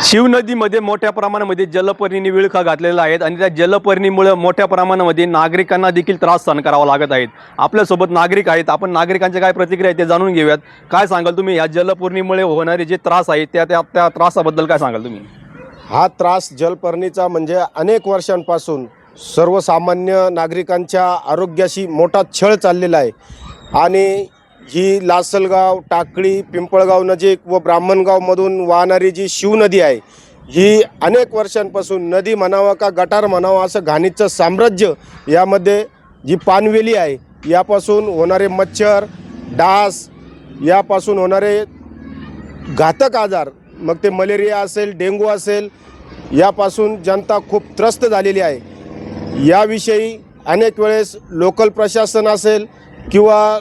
शिवनदीमध्ये मोठ्या प्रमाणामध्ये जलपर्णीने विळखा घातलेला आहेत आणि त्या जलपर्णीमुळे मोठ्या प्रमाणामध्ये नागरिकांना देखील त्रास सहन करावा लागत आहेत। आपल्यासोबत नागरिक आहेत, आपण नागरिकांच्या काय प्रतिक्रिया आहेत ते जाणून घेऊयात। काय सांगाल तुम्ही या जलपर्णीमुळे होणारे जे त्रास आहेत त्या त्रासाबद्दल काय सांगाल तुम्ही? हा त्रास जलपर्णीचा म्हणजे अनेक वर्षांपासून सर्वसामान्य नागरिकांच्या आरोग्याशी मोठा छळ चाललेला आहे आणि ही लासलगाव, टाकळी, पिंपळगाव नजीक व ब्राह्मणगावमधून वाहणारी जी शिवनदी आहे ही अनेक वर्षांपासून नदी म्हणावा का गटार म्हणावा असं घाणीचं साम्राज्य यामध्ये जी पानवेली आहे यापासून होणारे मच्छर, डास, यापासून होणारे घातक आजार, मग ते मलेरिया असेल, डेंगू असेल, यापासून जनता खूप त्रस्त झालेली आहे। याविषयी अनेक वेळेस लोकल प्रशासन असेल किंवा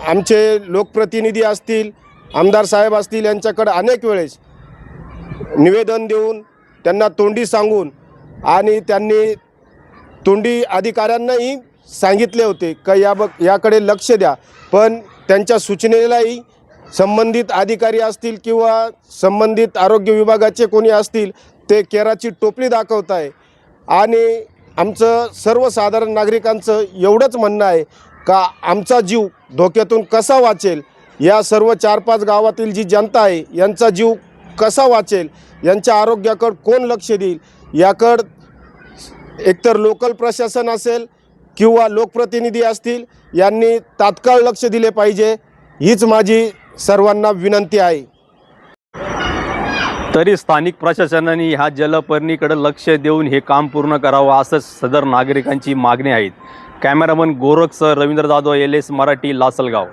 आमचे लोकप्रतिनिधी असतील, आमदार साहेब असतील, यांच्याकडे अनेक वेळेस निवेदन देऊन त्यांना तोंडी सांगून आणि त्यांनी तोंडी अधिकाऱ्यांनाही सांगितले होते का याकडे लक्ष द्या, पण त्यांच्या सूचनेलाही संबंधित अधिकारी असतील किंवा संबंधित आरोग्य विभागाचे कोणी असतील ते केराची टोपली दाखवत आहे। आणि आमचं सर्वसाधारण नागरिकांचं एवढंच म्हणणं आहे का आमचा जीव धोक्यातून कसा वाचेल, या सर्व 4-5 गावातील जी जनता आहे यांचा जीव कसा वाचेल, यांच्या आरोग्याकडे कोण लक्ष देईल, याकडे एकतर लोकल प्रशासन असेल किंवा लोकप्रतिनिधी असतील यांनी तात्काळ लक्ष दिले पाहिजे, हीच माझी सर्वांना विनंती आहे। तरी स्थानिक प्रशासनाने ह्या जलपर्णीकडे लक्ष देऊन हे काम पूर्ण करावं असं सदर नागरिकांची मागणी आहे। कॅमेरामन गोरखसह रवींद्र जाधव, LS मराठी, लासलगाव।